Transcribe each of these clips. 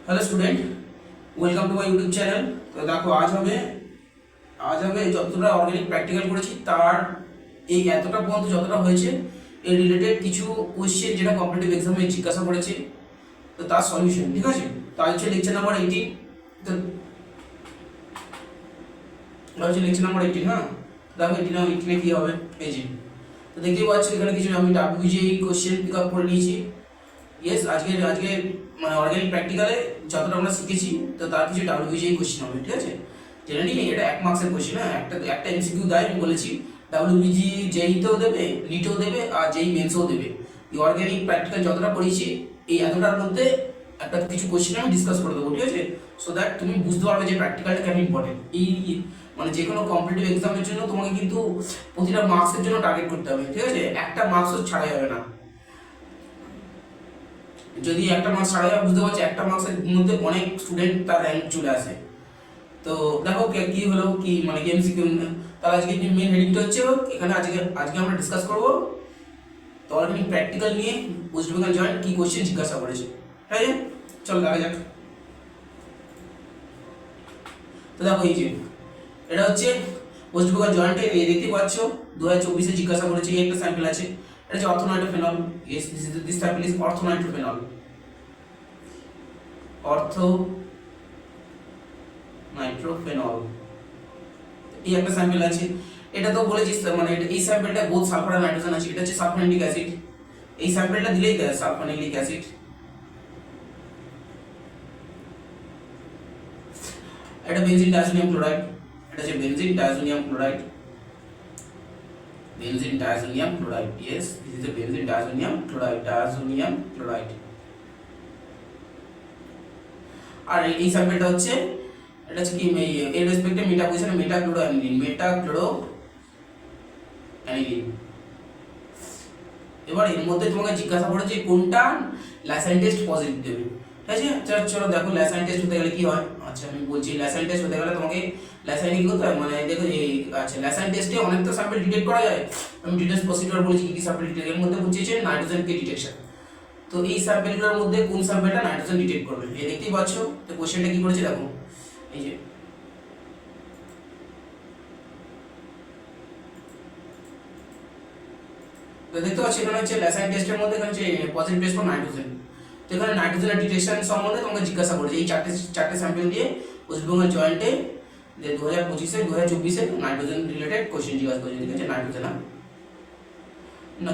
Hello student, welcome to my YouTube channel. তো দেখো আজ হবে যতটা অর্গানিক প্র্যাকটিক্যাল করেছি তার এই এতটা পর্যন্ত যতটা হয়েছে এই রিলেটেড কিছু কোশ্চেন যেটা কম্পিটিটিভ এক্সামে জিজ্ঞাসা করেছে, তো তার সলিউশন। ঠিক আছে, তো আজ হচ্ছে লেকচার নাম্বার 18। তো হচ্ছে লেকচার নাম্বার 18। হ্যাঁ, দেখো 18 কি হবে এই যে, তো দেখতেই পাচ্ছ এখানে কিছু আমি ডাব্লিউবিজিএই কোশ্চেন পিক আপ করে নিয়েছি। ইয়েস, আজকে মানে অর্গানিক প্র্যাকটিক্যালে যতটা আমরা শিখেছি তো তার কিছু ডাব্লিউবিজিএই কোশ্চেন হবে। ঠিক আছে, জেনারেলি এটা 1 মার্কসের কোশ্চেন। হ্যাঁ, একটা এমসিকিউ দেয়, আমি বলেছি ডাব্লিউবিজি জেইতেও দেবে, নিটেও দেবে, আর জেই মেন্সও দেবে। এই অর্গানিক প্র্যাকটিক্যাল যতটা পড়েছি এই এতটার মধ্যে একটা কিছু কোশ্চেন আমি ডিসকাস করে দেবো। ঠিক আছে, সো দ্যাট তুমি বুঝতে পারবে যে প্র্যাকটিক্যালটা কেন ইম্পর্টেন্ট। এই মানে যে কোনো কম্পিটিটিভ এক্সামের জন্য তোমাকে কিন্তু প্রতিটা মার্কসের জন্য টার্গেট করতে হবে। ঠিক আছে, একটা মার্কসও ছাড়া যাবে না। যদি একটা মার্কস ছাড়া যাবে, বুঝতে পারছি একটা মার্কসের মধ্যে অনেক স্টুডেন্ট তার র্যাঙ্ক চলে আসে। তো দেখো কি হলো, কি মানে কি এমসিকিউ। তাহলে আজকে যে মেন হেডিংটা হচ্ছে এখানে আজকে আমরা ডিসকাস করবো তো অর্গানিক প্র্যাকটিক্যাল নিয়ে ওয়েস্ট বেঙ্গল জয়েন্ট কি কোশ্চেন জিজ্ঞাসা করেছে। ঠিক আছে, চলো দেখা যাক। তো দেখো এই যে এটা হচ্ছে ওয়েস্ট বেঙ্গল জয়েন্টে, এই দেখতে পাচ্ছ 2024-এ জিজ্ঞাসা করেছে। এই একটা স্যাম্পল আছে, এটা হচ্ছে orthonitrophenol. Yes, this sample is orthonitrophenol. Nitrophenol এই একটা স্যাম্পল আছে। এটা তো বলেছি মানে এই স্যাম্পলটা বোথ সালফার আর নাইট্রোজেন আছে। এটা হচ্ছে সালফানিক অ্যাসিড। এই স্যাম্পলটা দিলেই দেয় সালফানিক অ্যাসিড। এটা বেনজিন ডাইজোনিয়াম ক্লোরাইড। এটা হচ্ছে benzene diazonium chloride. Benzene diazonium chloride, yes, this is the benzene diazonium chloride. আর এই স্যাম্পলটা হচ্ছে এটা হচ্ছে কি এর রেসপেক্টে মেটা পজিশনে মেটাক্লোরোঅ্যানিলিন। এবার এর মধ্যে তোমাকে জিজ্ঞাসা করেছে কোনটা ল্যাসাইন টেস্ট পজিটিভ দেবে। ঠিক আছে, চলো দেখো ল্যাসাইন টেস্ট হতে গেলে কি হয়। আচ্ছা আমি বলছি, ল্যাসাইন টেস্ট হতে গেলে তোমাকে ল্যাসাইন কি করতে হয়, মানে দেখো এই আচ্ছা ল্যাসাইন টেস্টে অনেক তো স্যাম্পল ডিটেক্ট করা যায়। আমি ডিটেলস প্রসিডিউর বলেছি কি স্যাম্পল ডিটেক্ট, এর মধ্যে বুঝিয়েছে নাইট্রোজেন কে ডিটেকশন। তো এই স্যাম্পলগুলোর মধ্যে কোন স্যাম্পলটা নাইট্রোজেন ডিটেক্ট করবে, এই দেখতেই পাচ্ছ। তো কোশ্চেনটা কি করেছে দেখো, এই যে তো দেখতে পাচ্ছি এখানে হচ্ছে ল্যাসাইন টেস্টের মধ্যে এখানে হচ্ছে পজিটিভ টেস্ট ফর নাইট্রোজেন। তো এখানে নাইট্রোজেনের ডিটেকশন সম্বন্ধে তোমাকে জিজ্ঞাসা করেছে। এই চারটে স্যাম্পল দিয়ে ওয়েস্ট বেঙ্গল জয়েন্টে 2025-এ 2024-এ নাইট্রোজেন রিলেটেড কোশ্চেন জিজ্ঞাসা করেছে। ঠিক আছে, নাইট্রোজেন না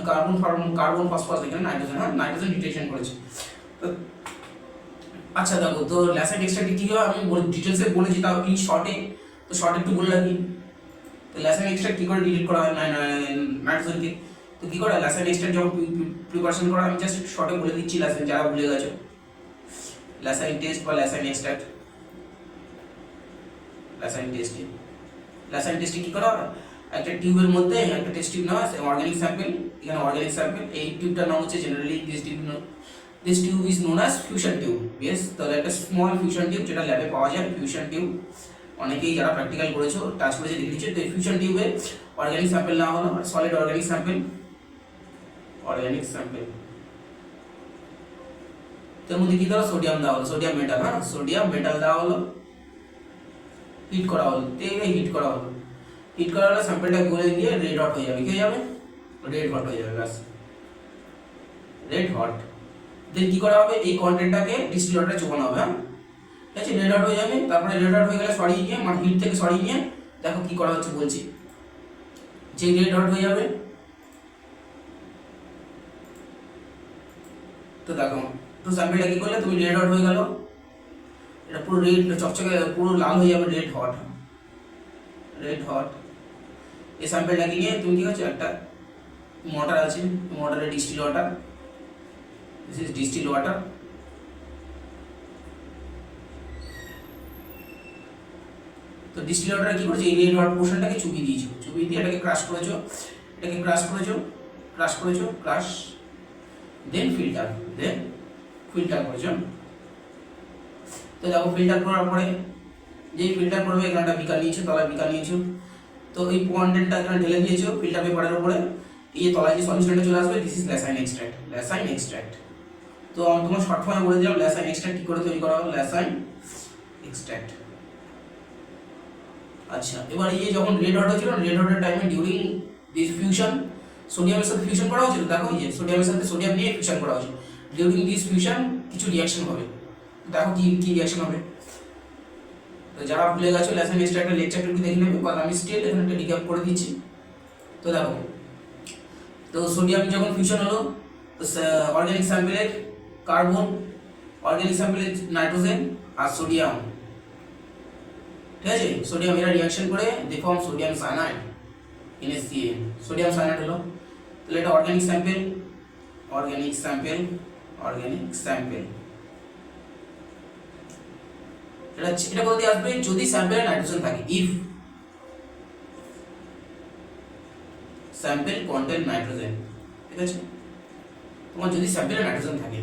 কার্বন ফসফরাস, এখানে নাইট্রোজেন, হ্যাঁ নাইট্রোজেন ডিটেকশন করেছে। তো আচ্ছা দেখো, তো ল্যাসাইন এক্সট্রাক্ট কি হয় আমি ডিটেলসে বলেছি, তাও ইন শর্টে, তো শর্ট একটু বলে রাখি। তো ল্যাসাইন এক্সট্রাক্ট কি করে ডিলিট করা হয় নাইট্রোজেনকে, তো কি করে ল্যাসাইন এক্সট্রাক্ট যখন প্রিপারেশন করা, আমি জাস্ট শর্টে বলে দিচ্ছি ল্যাসাইন, যারা ভুলে গেছো ল্যাসাইন টেস্ট বা ল্যাসাইন এক্সট্রাক্ট। ল্যাসাইন টেস্টে কি করা হয়, একটা টিউবের মধ্যে একটা টেস্ট টিউব নেওয়া হয়, অর্গানিক স্যাম্পল, এখানে অর্গানিক স্যাম্পল, এই টিউবটার নাম হচ্ছে generally this tube is known as fusion tube. Yes, তাহলে একটা স্মল ফিউশন টিউব যেটা ল্যাবে পাওয়া যায়, ফিউশন টিউব অনেকেই যারা প্র্যাকটিক্যাল করেছো টাচ করেছে দেখে দিচ্ছে। তো এই ফিউশন টিউবে অর্গানিক স্যাম্পল নেওয়া হলো, সলিড অর্গানিক স্যাম্পল। তো এর মধ্যে কি দেওয়া, সোডিয়াম দেওয়া হলো, সোডিয়াম মেটাল, হ্যাঁ সোডিয়াম মেটাল দেওয়া হলো, হিট করা হলো, হিট করা হলে স্যাম্পলটা গলে গিয়ে রেড হট হয়ে যাবে। কি হয়ে যাবে, রেড হট হয়ে যাবে, ব্যাস রেড হট। দেন কি করা হবে, এই কন্টেন্টটাকে ডিস্টিলেটরে চোবানো হবে। হ্যাঁ ঠিক আছে, রেড হট হয়ে যাবে। তারপরে রেড হট হয়ে গেলে সরিয়ে নিয়ে, মানে হিট থেকে সরিয়ে নিয়ে দেখো কি করা হচ্ছে বলছি। যে রেড হট হয়ে যাবে, তো দেখো তো স্যাম্পলটা কি করলে তুমি রেড হট হয়ে গেল, এটা পুরো রেড চকচকে পুরো লাল হয়ে যাবে, রেড হট। এই স্যাম্পলটাকে নিয়ে তুমি কি হচ্ছে একটা মোটর আছে, মোটরে distil water, this is distil water. তো ডিস্টিল ওয়াটারে কি করেছো, এই রেড হট পোর্শনটাকে চুপিয়ে দিয়েছো, চুপিয়ে দিয়ে এটাকে ক্রাশ করেছো, দেন ফিল্টার করেছো। তো দেখো ফিল্টার করার পরে যেই ফিল্টার করবে, এখানে একটা বিকার নিয়েছো, তলায় বিকার নিয়েছো, তো এই কন্টেন্টটা এখানে ঢেলে দিয়েছো ফিল্টার পেপারের উপরে। এই তলায় যে সলিউশনটা চলে আসবে, দিস ইজ ল্যাসাইন এক্সট্রাক্ট। তো তো আমি তোমার শর্ট ফর্মে বলে দিলাম ল্যাসাইন এক্সট্রাক্ট কি করে তৈরি করা হবে, ল্যাসাইন এক্সট্রাক্ট। আচ্ছা, এবার এই যখন রেড হট হচ্ছিল, রেড হটের টাইমে ডিউরিং দিস ফিউশন সোডিয়ামের সাথে ফিউশন করা হয়েছিল, দেখো এই যে সোডিয়ামের সাথে সোডিয়াম নিয়ে ফিউশন করা হয়েছে। ডিউরিং দিস ফিউশন কিছু রিয়াকশন হবে, দেখো কি কি রিয়াকশন হবে। তো যারা ভুলে গেছো ল্যাসাইন এক্সট্রাক্টের লেকচারটা একটু দেখে নেবে, কারণ আমি স্টিল এখানে একটা রিক্যাপ করে দিচ্ছি। তো দেখো, তো সোডিয়াম যখন ফিউশন হলো, তো অর্গানিক স্যাম্পেলের কার্বন, অর্গানিক স্যাম্পেলের নাইট্রোজেন আর সোডিয়াম, ঠিক আছে, সোডিয়াম এরা রিয়াকশন করে they form sodium cyanide NaCl, sodium cyanide হলো। তাহলে এটা organic sample, organic sample, organic sample. এটা কোথা দিয়ে আসবে, যদি স্যাম্পেলে নাইট্রোজেন থাকে, ইফ স্যাম্পেল কন্টেন নাইট্রোজেন, ঠিক আছে, তোমার যদি স্যাম্পেলে নাইট্রোজেন থাকে।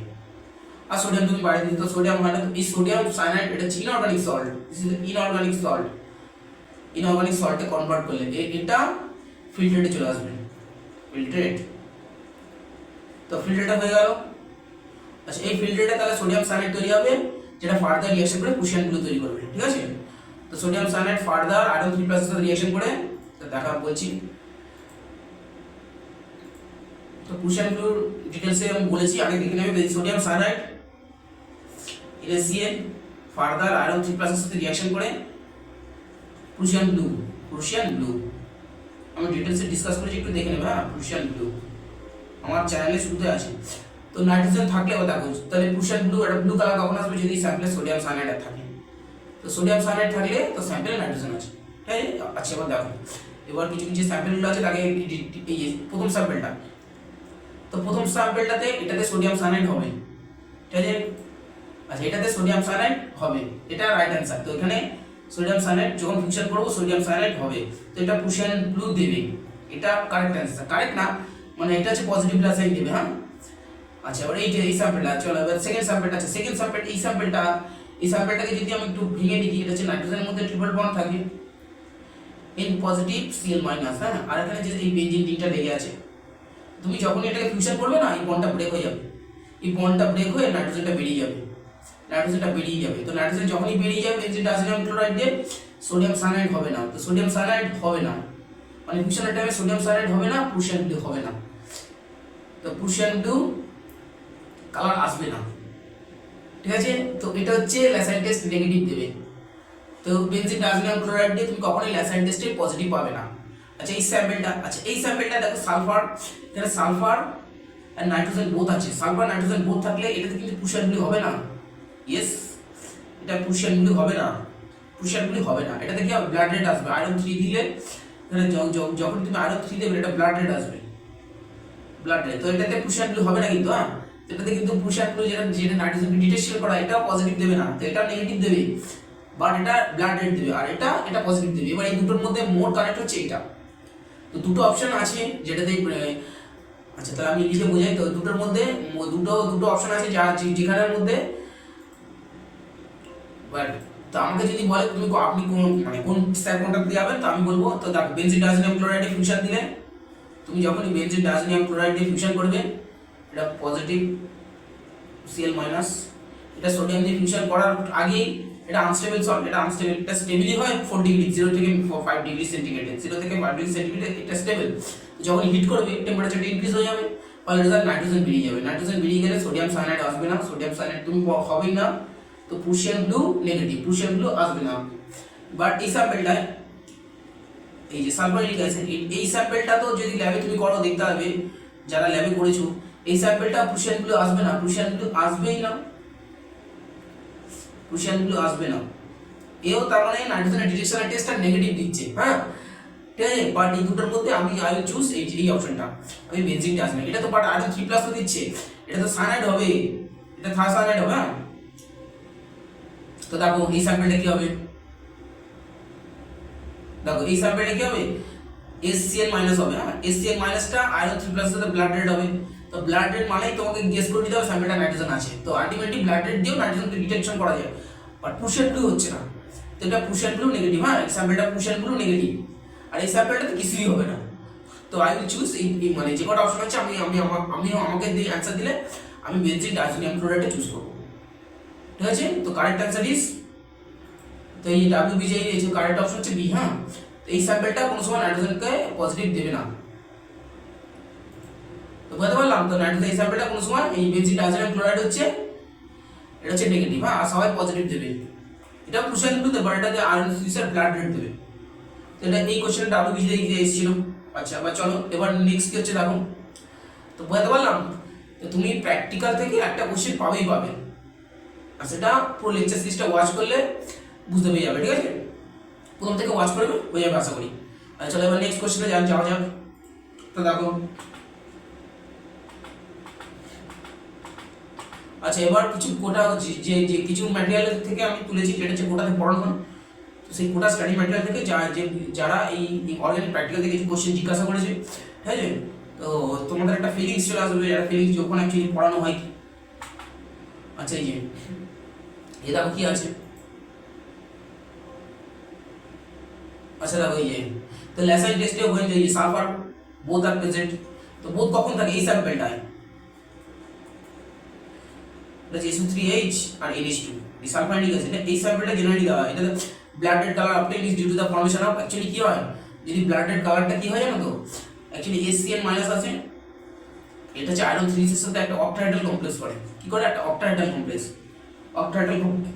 আর সোডিয়াম তুমি বাড়িয়ে দিতে, সোডিয়াম হয় না, এই সোডিয়াম সায়ানাইড এটা হচ্ছে inorganic salt, this is inorganic salt. Inorganic সল্টে কনভার্ট করলে এটা ফিল্ট্রেটে চলে আসবে, ফিল্ট্রেট। তো ফিল্ট্রেটটা হয়ে গেল। আচ্ছা, এই ফিল্ট্রেটে তাহলে সোডিয়াম সায়ানাইড তৈরি হবে, যেটা ফার্দার রিঅ্যাকশন করে ক্রুশিয়ান ব্লু তৈরি করবে, ঠিক আছে। তো সোডিয়াম সায়ানাইড ফার্দার আয়রন 3+ এর সাথে রিঅ্যাকশন করে, তো দেখা বলছি। তো ক্রুশিয়ান ব্লুর ডিটেইলসে আমি বলেছি, আগে দেখে নেবে। Sodium cyanide NaCl further iron 3+ এর সাথে রিঅ্যাকশন করে ক্রুশিয়ান ব্লু, ক্রুশিয়ান ব্লু আমি ডিটেইলসে ডিসকাস করেছি, একটু দেখে নেবে। হ্যাঁ, ক্রুশিয়ান ব্লু আমার চ্যানেলে শুরুতে আছে। তো নাইট্রোজেন থাকলেও দেখো, তাহলে ক্রুশিয়ান ব্লু, এটা ব্লু কালার কখন আসবে, যদি স্যাম্পলে সোডিয়াম সায়ানাইড থাকে। তো সোডিয়াম সায়ানাইড থাকলে তো স্যাম্পলে নাইট্রোজেন আছে, ঠিক আছে। আচ্ছা, এবার দেখো, এবার কিছু কিছু স্যাম্পেলগুলো আছে, তাকে এই প্রথম স্যাম্পেলটা, তো প্রথম স্যাম্পেলটাতে এটাতে সোডিয়াম সায়ানাইড হবে, ঠিক আছে। আচ্ছা, এটাতে সোডিয়াম সায়ানাইড হবে, এটা রাইট অ্যান্সার। তো এখানে সোডিয়াম সায়ানাইড যখন ফিউশন করবো সোডিয়াম সায়ানাইড হবে, তো এটা ক্রুশিয়ান ব্লু দেবে, এটা কারেক্ট অ্যান্সার। কারেক্ট না, মানে এটা হচ্ছে পজিটিভ সাইন দেবে। হ্যাঁ, আচ্ছা, এবার এই স্যাম্পেলটা চলো, এবার সেকেন্ড স্যাম্পেলটা আছে। সেকেন্ড স্যাম্পেল, এই স্যাম্পেলটাকে যদি আমি একটু ভেঙে দিই, এটা হচ্ছে নাইট্রোজেনের মধ্যে ট্রিপল বন্ড থাকে, N পজিটিভ Cl মাইনাস। হ্যাঁ, আর এখানে যে এই বেঞ্জিন রিংটা লেগে আছে, তুমি যখনই এটাকে ফিউশন করবে না, এই বন্ডটা ব্রেক হয়ে যাবে, এই বন্ডটা ব্রেক হয়ে নাইট্রোজেনটা বেরিয়ে যাবে, নাইট্রোজেনটা বেরিয়ে যাবে। তো নাইট্রোজেন যখনই বেরিয়ে যাবে, বেঞ্জিন ডাইসোডিয়াম ক্লোরাইড দিয়ে সোডিয়াম সায়ানাইড হবে না। তো সোডিয়াম সায়ানাইড হবে না, মানে ফিউশনের টাইমে সোডিয়াম সায়ানাইড হবে না, ক্রুশিয়ান ব্লু হবে না। তো ক্রুশিয়ান ব্লু কালার আসবে না, ঠিক আছে। তো এটা হচ্ছে ল্যাসাইন টেস্ট নেগেটিভ দেবে। তো বেনজিন ডাইসোডিয়াম ক্লোরাইড দিয়ে তুমি কখনোই ল্যাসাইন টেস্টে পজিটিভ পাবে না। আচ্ছা, এই স্যাম্পেলটা দেখো, সালফার, এখানে সালফার আর নাইট্রোজেন বোথ আছে। সালফার নাইট্রোজেন বোথ থাকলে এটাতে কিন্তু ক্রুশিয়ান ব্লু হবে না। ইয়েস, এটা ক্রুশিয়ান ব্লু হবে না, ক্রুশিয়ান ব্লু হবে না। এটাতে কি হবে, ব্লাড রেড আসবে। আয়রন 3 দিলে এখানে যখন তুমি আয়রন 3 দেবে, এটা ব্লাড রেড আসবে, ব্লাড রেড। তো এটাতে ক্রুশিয়ান ব্লু হবে না কিন্তু। হ্যাঁ, এটাতে কিন্তু ক্রুশিয়ান ব্লু যেটা নাইট্রোজেন ডিটেকশন করা, এটাও পজিটিভ দেবে না, তো এটা নেগেটিভ দেবে, বাট এটা ব্লাড রেড দেবে, আর এটা পজিটিভ দেবে। এবার এই দুটোর মধ্যে মোর কারেক্ট হচ্ছে এটা। তো দুটো অপশন আছে যেটাতে, আচ্ছা তাহলে আমি লিখে বোঝাই। তো দুটোর মধ্যে দুটো অপশন আছে, যেখানের মধ্যে, বাট তো আমাকে যদি বলে তুমি আপনি কোন স্যার কোনটা দিয়ে যাবেন, তো আমি বলবো, তো দেখো, বেনজিন ডাইসোডিয়াম ক্লোরাইডে ফিউশন দিলে, তুমি যখনই বেনজিন ডাইসোডিয়াম ক্লোরাইড দিয়ে ফিউশন করবে, এটা পজিটিভ Cl মাইনাস, এটা সোডিয়াম দিয়ে ফিউশন করার আগেই এটা আনস্টেবল সল্ট, এটা আনস্টেবল, এটা স্টেবলি হয় 4 ডিগ্রি, 0 থেকে 5 ডিগ্রি সেন্টিগ্রেড, 0 থেকে 5 ডিগ্রি সেন্টিগ্রেড এটা স্টেবল। যখন হিট করবে টেম্পারেচারটা ইনক্রিজ হয়ে যাবে, ফলে রেজাল্ট নাইট্রোজেন বেরিয়ে যাবে। নাইট্রোজেন বেরিয়ে গেলে সোডিয়াম সায়ানাইড আসবে না, সোডিয়াম সায়ানাইড তুমি হবেই না, তো ক্রুশিয়ান ব্লু নেগেটিভ, ক্রুশিয়ান ব্লু আসবে না। বাট এই স্যাম্পেলটা, এই যে সালফারিক অ্যাসিড, এই স্যাম্পেলটা তো যদি ল্যাবে তুমি করো, দেখতে হবে যারা ল্যাবে করেছো, এই স্যাম্পেলটা ক্রুশিয়ান ব্লু আসবে না, ক্রুশিয়ান ব্লু আসবেই না, ক্রুশিয়ান ব্লু আসবে না। এও তার মানে নাইট্রোজেনের ডিটেকশনের টেস্টটা নেগেটিভ দিচ্ছে। হ্যাঁ, ঠিক আছে। বাট এই দুটোর মধ্যে আই উইল চুজ এই অপশনটা, আমি বেনজিনটা আসবে। এটা তো বাট আয়রন 3+ তো দিচ্ছে, এটা তো সায়ানাইড হবে, এটা থায়াসায়ানাইড হবে। হ্যাঁ, তো দেখো এই স্যাম্পেলটা কি হবে, দেখো এই স্যাম্পেলটা কি হবে, HCl মাইনাস হবে। হ্যাঁ, HCl মাইনাসটা আয়রন 3+ এর সাথে ব্লাড রেড হবে। তো ব্লাড রেড মানেই তোমাকে গেস করে দিতে হবে স্যাম্পেলটা নাইট্রোজেন আছে। তো আলটিমেটলি ব্লাড রেড দিয়েও নাইট্রোজেনকে ডিটেকশন করা যায়, বাট ক্রুশিয়ান ব্লু হচ্ছে না। তো এটা ক্রুশিয়ান ব্লু নেগেটিভ। হ্যাঁ, এই স্যাম্পেলটা ক্রুশিয়ান ব্লু নেগেটিভ, আর এই স্যাম্পেলটাতে কিছুই হবে না। তো আই উইল চুজ এই, মানে যে কটা অপশন আছে, আমাকে দিয়ে অ্যান্সার দিলে আমি বেনজিন ডাইসোডিয়াম ক্লোরাইডটা চুজ করবো। ঠিক আছে, তো কারেক্ট অ্যান্সার ইজ, তো এই WBJ এই যে কারেক্ট অপশন হচ্ছে বি। হ্যাঁ, তো এই স্যাম্পলটা কোনো সময় নাইট্রোজেনকে পজিটিভ দেবে না। তো বুঝতে পারলাম, তো নাইট্রোজেন এই স্যাম্পলটা কোনো সময় এই বেনজিন ডাইসোডিয়াম ক্লোরাইড হচ্ছে এটা হচ্ছে নেগেটিভ। হ্যাঁ, আর সবাই পজিটিভ দেবে। এটা পুষান গ্লু দেবে, এটাতে আয়রন সিসের ব্লাড রেট দেবে। তো এটা এই কোশ্চেনটা WBJ থেকে এসেছিল। আচ্ছা, এবার চলো এবার নেক্সট কি হচ্ছে দেখো। তো বুঝতে পারলাম, তো তুমি প্র্যাকটিক্যাল থেকে একটা কোশ্চেন পাবেই পাবে, আর সেটা পুরো লেকচার সিরিজটা ওয়াচ করলে বুঝতে পেরে যাবে। ঠিক আছে, প্রথম থেকে ওয়াচ করবে হয়ে যাবে আশা করি। আর চলো এবার নেক্সট কোশ্চেনে যাওয়া যাক। তো দেখো, আচ্ছা এবার কিছু কোটা যে যে কিছু ম্যাটেরিয়াল থেকে আমি তুলেছি, যেটা হচ্ছে কোটাতে পড়ানো হয়, তো সেই কোটা স্টাডি ম্যাটেরিয়াল থেকে যারা এই অর্গানিক প্র্যাকটিক্যাল থেকে কিছু কোশ্চেন জিজ্ঞাসা করেছে, ঠিক আছে, তো তোমাদের একটা ফিলিংস চলে আসবে, যারা ফিলিংস যখন অ্যাকচুয়ালি পড়ানো হয়। আচ্ছা এই যে এ দেখো কি আছে। আচ্ছা দেখো এই যে, তো ল্যাসাইন টেস্টে ওখানে যে সালফার বোথ আর প্রেজেন্ট, তো বোথ কখন থাকে এই স্যাম্পলটায়, এটা SO3H আর NH2 এই সালফাইডিক অ্যাসিড, এই স্যাম্পলটা জেনারেলি দেওয়া হয়। এটা blood red colour obtain is due to the formation of, actually কি হয় যদি ব্লাড রেড কালারটা কি হয় জানো তো, অ্যাকচুয়ালি HCl মাইনাস আছে, এটা হচ্ছে আয়রন 3 এর সাথে একটা অক্টাহেড্রাল কমপ্লেক্স করে। কি করে? একটা octahedral complex, octahedral complex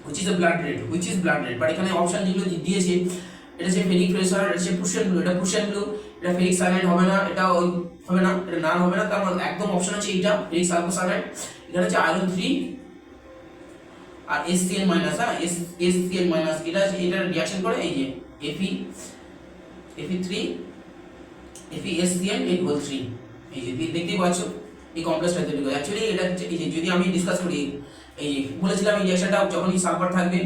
which is a blood red, which is blood red, but এখানে অপশন যেগুলো দিয়েছে, এটা হচ্ছে ফেরিক প্রেসার, এটা হচ্ছে প্রুশিয়ান ব্লু, এটা প্রুশিয়ান ব্লু, এটা ফেরিক সায়ানাইড হবে না, এটা ওই হবে না, এটা নান হবে না, তার মানে একদম অপশন আছে এইটা ফেরিক সালফোসায়ানাইড। এখানে হচ্ছে আয়রন 3 আর HCl মাইনাস। হ্যাঁ, HCl মাইনাস এটা রিঅ্যাকশন করে এই যে Fe3 FeSCl এই হোল 3, এই যে দেখতেই পাচ্ছ এই কমপ্লেক্সটা তৈরি করে। অ্যাকচুয়ালি এটা এই যে যদি আমি ডিসকাস করি, এই বলেছিলাম এই রিঅ্যাকশনটা যখনই সালফার থাকবে,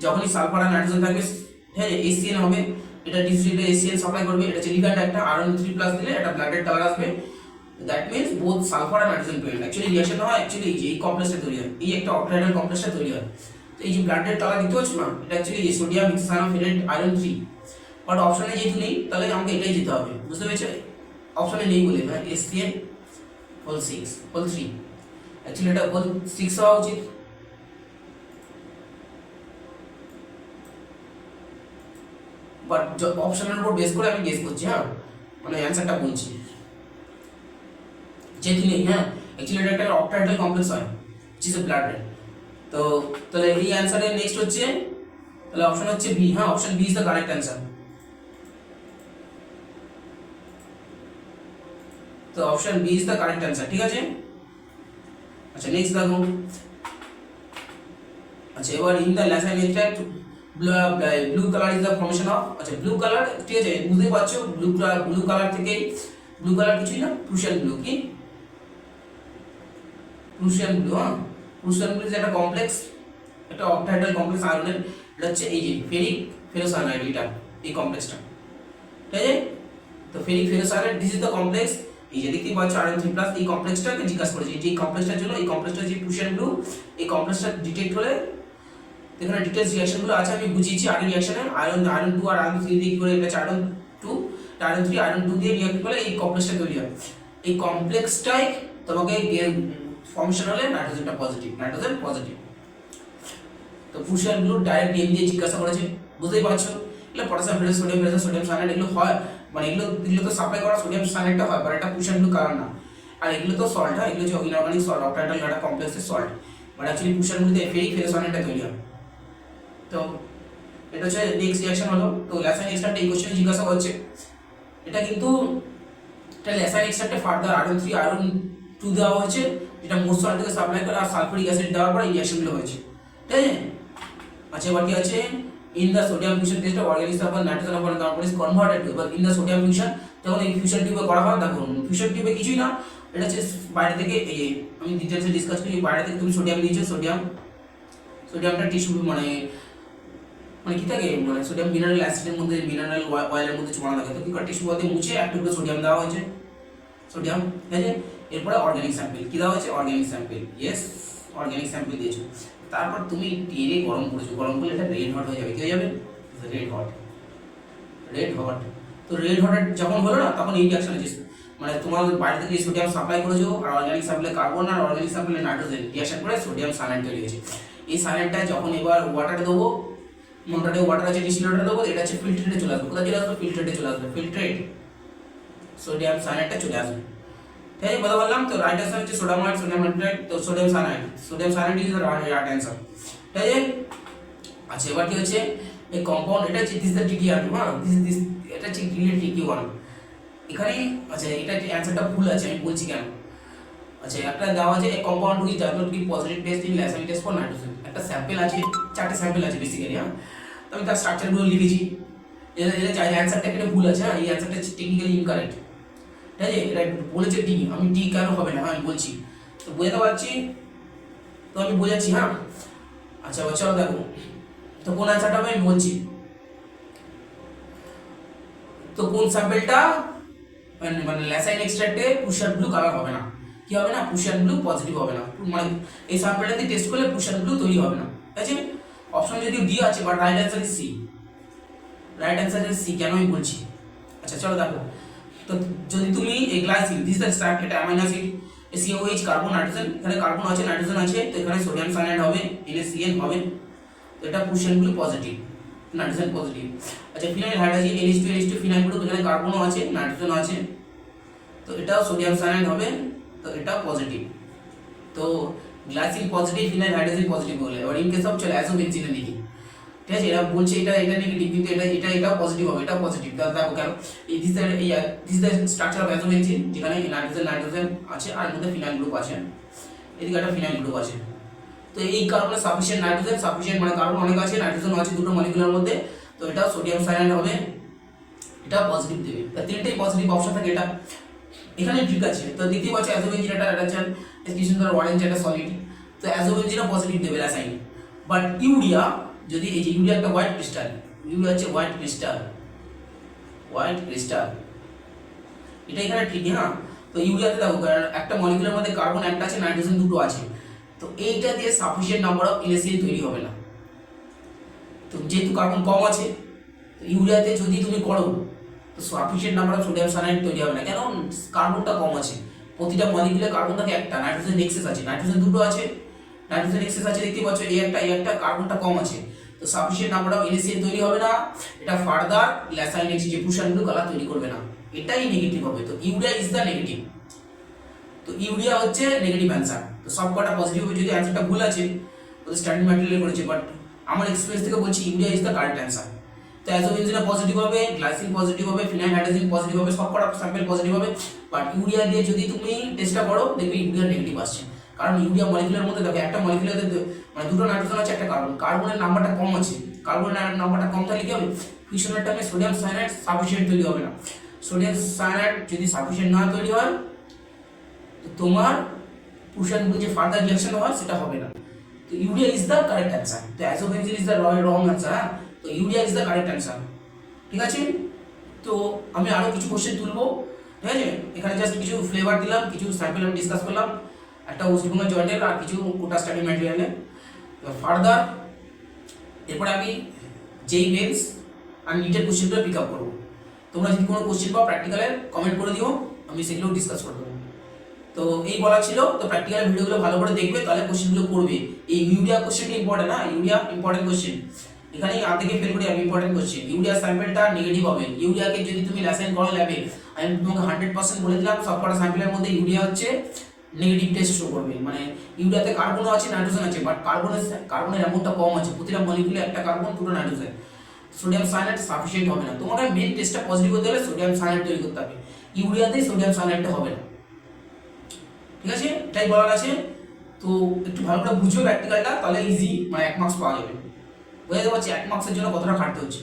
যখনই সালফার আর নাইট্রোজেন থাকবে, হ্যাঁ HCl হবে, এটা ডিস্ট্রিক্টে HCl সাপ্লাই করবে, এটা হচ্ছে লিগ্যান্ড একটা আয়রন 3+ দিলে এটা ব্লাড রেড কালার আসবে, দ্যাট মিন্স বোথ সালফার আর নাইট্রোজেন প্রেজেন্ট। অ্যাকচুয়ালি রিঅ্যাকশনটা হয় অ্যাকচুয়ালি এই যে এই কমপ্লেক্সটা তৈরি হয়, এই একটা অক্টাহেড্রাল কমপ্লেক্সটা তৈরি হয়। তো এই যে ব্লাড রেড কালার দেখতে পাচ্ছ না, এটা অ্যাকচুয়ালি এই সোডিয়াম হেক্সাসায়ানাইড আয়রন 3, বাট অপশনে যেহেতু নেই তাহলে আমাকে এটাই যেতে হবে, বুঝতে পেরেছো? অপশনে নেই বলে হ্যাঁ HCl হোল 6 হোল 3, অ্যাকচুয়ালি এটা হোল 6 হওয়া উচিত। বাট অপশনের উপর বেস করে আমি গেস করছি, হ্যাঁ মানে অ্যানসারটা বলছি যেহেতু নেই। হ্যাঁ, অ্যাকচুয়ালি এটা একটা অক্টাহেড্রাল কমপ্লেক্স হয়, which is a blood red। তো তাহলে এই অ্যানসারে নেক্সট হচ্ছে, তাহলে অপশন হচ্ছে বি। হ্যাঁ, option B is the correct answer. তো option B is the correct answer, ঠিক আছে। আচ্ছা নেক্সট দেখো। আচ্ছা এবার in the Lassaigne extract blue colour is the formation of, আচ্ছা ব্লু কালার ঠিক আছে বুঝতেই পারছো, ব্লু কালার থেকে, ব্লু কালার কিছুই না প্রুশিয়ান ব্লু, কি প্রুশিয়ান ব্লু। হ্যাঁ, প্রুশিয়ান ব্লু ইজ একটা কমপ্লেক্স, একটা অক্টাহেড্রাল কমপ্লেক্স আয়রনের, এটা হচ্ছে এই যে ফেরিক ফেরোসায়ানাইড, এটা এই কমপ্লেক্সটা, ঠিক আছে। তো ferric ferrocyanide this is the complex, এই যে দেখতেই পাচ্ছ আয়রন 3+ এই কমপ্লেক্সটাকে জিজ্ঞাসা করেছে, যে এই কমপ্লেক্সটার জন্য, এই কমপ্লেক্সটা যে প্রুশিয়ান ব্লু, এই কমপ্লেক্সটা ডিটেক্ট হলে এখানে ডিটেলস রিঅ্যাকশনগুলো আছে আমি বুঝিয়েছি আগের রিঅ্যাকশনে, আয়রন 2 আর আয়রন 3 দিয়ে কি করে, এটা হচ্ছে আয়রন 2, আয়রন 3 আয়রন 2 দিয়ে রিঅ্যাক্ট করলে এই কমপ্লেক্সটা তৈরি হয়। এই কমপ্লেক্সটাই তোমাকে ফর্মেশন হলে নাইট্রোজেনটা পজিটিভ, নাইট্রোজেন পজিটিভ। তো প্রুশিয়ান ব্লু ডাইরেক্ট ডিএম দিয়ে জিজ্ঞাসা করেছে, বুঝতেই পারছো এগুলো potassium ferrous sodium ferrous sodium cyanide এগুলো হয়, মানে এগুলো তো সাপ্লাই করা সোডিয়াম সায়ানাইডটা হয়, বাট এটা প্রুশিয়ান ব্লু কালার না, আর এগুলো তো সল্ট, হয় এগুলো হচ্ছে ইনঅর্গানিক সল্ট, অক্টাহেড্রাল একটা কমপ্লেক্সের সল্ট, বাট অ্যাকচুয়ালি প্রুশিয়ান ব্লুতে ফেরিক ফেরোসায়ানাইডটা তৈরি হয়। তো এটা হচ্ছে নেক্সট রিঅ্যাকশন হলো। তো ল্যাসাইন এক্সট্রাক্ট এই কোশ্চেন জিজ্ঞাসা করছে, এটা কিন্তু এটা ল্যাসাইন এক্সট্রাক্টে ফার্দার আয়রন 3 আয়রন 2 দেওয়া হয়েছে, যেটা মোর সল্টকে সাপ্লাই করে, আর সালফারিক অ্যাসিড দেওয়ার পর এই রিঅ্যাকশনগুলো হয়েছে, ঠিক আছে। আচ্ছা এবার কি আছে, in the sodium fusion test of organic sulphur nitrogen of carbon is converted to, এবার ইন দ্য সোডিয়াম ফিউশন যখন এই ফিউশন টিউবে করা হয়, দেখো ফিউশন টিউবে কিছুই না, এটা হচ্ছে বাইরে থেকে, এই আমি ডিটেলসে ডিসকাস করি, বাইরে থেকে তুমি সোডিয়াম দিয়েছো, সোডিয়ামটা টিস্যু মানে কি থাকে, মানে সোডিয়াম মিনারেল অ্যাসিডের মধ্যে, মিনারেল অয়েলের মধ্যে চোনা থাকে, তো কি করে টিস্যু দিয়ে মুছে একটু করে সোডিয়াম দেওয়া হয়েছে, সোডিয়াম, ঠিক আছে। এরপরে অর্গানিক স্যাম্পল কি দেওয়া হয়েছে, organic sample, yes organic sample দিয়েছো, তারপর তুমি টেনে গরম করেছো, গরম করলে এটা রেড হট হয়ে যাবে, কি হয়ে যাবে, রেড হট। তো রেড হট যখন হলো না, তখন এই রিঅ্যাকশন হচ্ছে, মানে তোমার বাইরে থেকে সোডিয়াম সাপ্লাই করেছো আর অর্গানিক সাপ্লাই কার্বন আর অর্গানিক সাপ্লাই নাইট্রোজেন রিঅ্যাকশন করে সোডিয়াম সায়ানাইড তৈরি হয়েছে। এই সায়ানাইডটা যখন এবার ওয়াটারে দেবো, মনটাতে ওয়াটার আছে ডিস্টিলেটরে দেবো, এটা হচ্ছে ফিল্ট্রেটে চলে আসবে। কোথায় চলে আসবে? ফিল্ট্রেটে চলে আসবে। ফিল্ট্রেট সোডিয়াম সায়ানাইডটা চলে আসবে। ঠিক আছে, কথা বললাম তো। রাইট অ্যান্সার হচ্ছে সোডামাইড, সোডিয়াম নাইট্রেট, তো sodium cyanide. Sodium cyanide is the right answer. ঠিক আছে। আচ্ছা, এবার কি হচ্ছে এই কম্পাউন্ড, এটা হচ্ছে দিস দ্য টিটি1, হ্যাঁ দিস এটা হচ্ছে টিটি1 এখানে। আচ্ছা, এটা অ্যান্সারটা ভুল আছে, আমি বলছি কেন। আচ্ছা, একটা দেওয়া আছে compound with does not give positive test in Lassaigne test for nitrogen. একটা স্যাম্পল আছে, 4টে স্যাম্পল আছে বেসিক্যালি, হ্যাঁ। তো আমি তার স্ট্রাকচারগুলো লিখেছি। এটা অ্যান্সারটা এখানে ভুল আছে, হ্যাঁ। এই অ্যান্সারটা টেকনিক্যালি ইনকারেক্ট। ঠিক আছে, এটা বলেছে টি, আমি টি কেন হবে না, আমি বলছি তো বোঝাতে পারছি, তো আমি বোঝাচ্ছি, হ্যাঁ। আচ্ছা, চলো দেখো তো কোন অ্যান্সারটা হবে আমি বলছি। তো কোন স্যাম্পলটা মানে ল্যাসাইন এক্সট্রাক্টে পুশার ব্লু কালার হবে না, কি হবে না? পুশার ব্লু পজিটিভ হবে না, মানে এই স্যাম্পলটা দিয়ে টেস্ট করলে পুশার ব্লু তৈরি হবে না। ঠিক আছে, অপশন যদি ডি আছে, but right answer is C. Right answer is C, কেন আমি বলছি। আচ্ছা, চলো দেখো তো যদি তুমি এই গ্লাইসিন দিস দ্য স্ট্রাক, এটা amino acid, COH carbon nitrogen, এখানে কার্বন আছে নাইট্রোজেন আছে, তো এখানে সোডিয়াম সায়ানাইড হবে, NaCN হবে, তো এটা Prussian blue positive, nitrogen positive. আচ্ছা, phenyl hydrogen NH2 phenyl group, এখানে কার্বনও আছে নাইট্রোজেন আছে, তো এটাও সোডিয়াম সায়ানাইড হবে, তো এটা পজিটিভ। তো glycine positive, phenyl hydrogen positive বলে। এবার ইন কেস অফ চলে অ্যাজোবেনজিনে দেখি। ঠিক আছে, এরা বলছে এটা নেগেটিভ, কিন্তু এটাও পজিটিভ হবে, এটা পজিটিভ। তাহলে দেখো কেন, এই দিস দ্য স্ট্রাকচার অফ অ্যাজোবেনজিন, যেখানে নাইট্রোজেন আছে আর এর মধ্যে ফিনাইল গ্রুপ আছে, এদিকে একটা ফিনাইল গ্রুপ আছে। তো এই কারণে সাফিসিয়েন্ট নাইট্রোজেন, সাফিসিয়েন্ট মানে কার্বন অনেক আছে, নাইট্রোজেন আছে দুটো মলিকুলার মধ্যে, তো এটা সোডিয়াম সায়ানাইড হবে, এটা পজিটিভ দেবে। তা তিনটেই পজিটিভ অপশন থাকে, এটা এখানে ঠিক আছে। তো দ্বিতীয় আছে অ্যাজোবেনজিন, এটা হচ্ছে কি সুন্দর অরেঞ্জ, এটা সলিড, তো অ্যাজোবেনজিনও পজিটিভ দেবে ল্যাসাইন। বাট ইউরিয়া, যদি এই যে ইউরিয়া একটা হোয়াইট ক্রিস্টাল, ইউরিয়া হচ্ছে হোয়াইট ক্রিস্টাল, এটা এখানে ঠিক, হ্যাঁ। তো ইউরিয়াতে দেখো একটা মলিকুলার মধ্যে কার্বন একটা আছে, নাইট্রোজেন দুটো আছে, তো এইটা দিয়ে সাফিসিয়েন্ট নাম্বার অফ NaCN তৈরি হবে না। তো যেহেতু কার্বন কম আছে, তো ইউরিয়াতে যদি তুমি করো তো sufficient number of sodium cyanide তৈরি হবে না, কেন? কার্বনটা কম আছে, প্রতিটা মলিকুলে কার্বন থাকে একটা, নাইট্রোজেন এক্সেস আছে, নাইট্রোজেন দুটো আছে, নাইট্রোজেন এক্সেস আছে, দেখতে পাচ্ছ এই একটা কার্বনটা কম আছে, তো সাফিসিয়েন্ট নাম্বার অফ NaCN তৈরি হবে না, এটা ফার্দার ল্যাসাইন যে পুশার ব্লু কালার তৈরি করবে না, এটাই নেগেটিভ হবে। তো ইউরিয়া ইজ দ্য নেগেটিভ, তো ইউরিয়া হচ্ছে নেগেটিভ অ্যান্সার। তো সব কটা পজিটিভ হবে, যদি অ্যান্সারটা ভুল আছে ওদের স্ট্যান্ডার্ড ম্যাটেরিয়াল করেছে, বাট আমার এক্সপিরিয়েন্স থেকে বলছি urea is the correct answer. তো অ্যাজোবেনজিন পজিটিভ হবে, গ্লাইসিন পজিটিভ হবে, ফিনাইল হাইড্রোজেন পজিটিভ হবে, সব কটা স্যাম্পল পজিটিভ হবে, বাট ইউরিয়া দিয়ে যদি তুমি টেস্টটা করো দেখবে ইউরিয়া নেগেটিভ আসছে। কারণ ইউরিয়া মলিকুলার মধ্যে দেখো একটা মলিকুলারে মানে দুটো নাইট্রোজেন আছে, একটা কার্বন, কার্বনের নাম্বারটা কম আছে, কার্বনের নাম্বারটা কম থাকলে কি হবে? ফিউশনের টাইমে সোডিয়াম সায়ানাইড সাফিসিয়েন্ট তৈরি হবে না। সোডিয়াম সায়ানাইড যদি সাফিসিয়েন্ট না তৈরি হয়, তো তোমার পুশার ব্লু যে ফার্দার রিঅ্যাকশন হয় সেটা হবে না। তো urea is the correct answer, তো অ্যাজোবেনজিন ইজ দ্য রং অ্যান্সার, তো urea is the correct answer. ঠিক আছে, তো আমি আরও কিছু কোশ্চেন তুলবো। ঠিক আছে, এখানে জাস্ট কিছু ফ্লেভার দিলাম, কিছু স্যাম্পল আমি ডিসকাস করলাম, একটা ওয়েস্টবেঙ্গল জয়েন্টের আর কিছু কোটা স্টাডি ম্যাটেরিয়ালে। ফার্দার এরপরে আমি যেই মেন্স আর নিটের কোশ্চেনগুলো পিক আপ করবো। তোমরা যদি কোনো কোশ্চেন পাও প্র্যাকটিক্যালে কমেন্ট করে দিও, আমি সেগুলো ডিসকাস করে দেবো। তো এই বলা ছিল, তো প্র্যাকটিক্যাল ভিডিওগুলো ভালো করে দেখবে, তাহলে কোশ্চেনগুলো করবে। এই ইউরিয়া কোশ্চেনটা ইম্পর্টেন্ট, না ইউরিয়া ইম্পর্টেন্ট কোশ্চেন, এখানে থেকে ফেল করি আমি ইম্পর্টেন্ট কোশ্চেন। ইউরিয়া স্যাম্পলটা নেগেটিভ হবে, ইউরিয়াকে যদি তুমি ল্যাসাইন করো ল্যাবে, আমি তোমাকে 100% বলে দিলাম সবকটা স্যাম্পলের মধ্যে ইউরিয়া হচ্ছে নেগেটিভ টেস্ট শো করবে। মানে ইউরিয়াতে কার্বনও আছে নাইট্রোজেন আছে, বাট কার্বনের অ্যামাউন্টটা কম আছে, প্রতিটা মলিকুলে একটা কার্বন দুটো নাইট্রোজেন, সোডিয়াম সায়ানাইড সাফিসিয়েন্ট হবে না। তোমাকে মেন টেস্টটা পজিটিভ হতে হলে সোডিয়াম সায়ানাইড তৈরি করতে হবে, ইউরিয়াতে সোডিয়াম সায়ানাইডটা হবে না। ঠিক আছে, এটাই বলার আছে। তো একটু ভালো করে বুঝো প্র্যাকটিক্যালটা, তাহলে ইজি মানে 1 মার্কস পাওয়া যাবে। বোঝাতে পারছি 1 মার্কসের জন্য কতটা খাটতে হচ্ছে।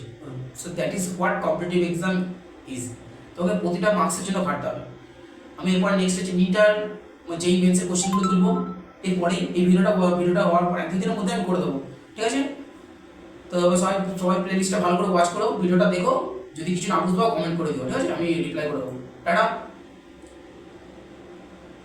So that is what competitive exam is, তোকে প্রতিটা মার্কসের জন্য খাটতে হবে। আমি এরপর নেক্সট হচ্ছে নিটার যেই মেন্সের কোশ্চেনগুলো তুলবো, এরপরে এই ভিডিওটা হওয়ার পর 1-2 দিনের মধ্যে আমি করে দেবো। ঠিক আছে, তো সবাই প্লেলিস্টটা ভালো করে ওয়াচ করো, ভিডিওটা দেখো, যদি কিছু না বুঝতে পারো কমেন্ট করে দিও। ঠিক আছে, আমি রিপ্লাই করে দেবো। টাটা।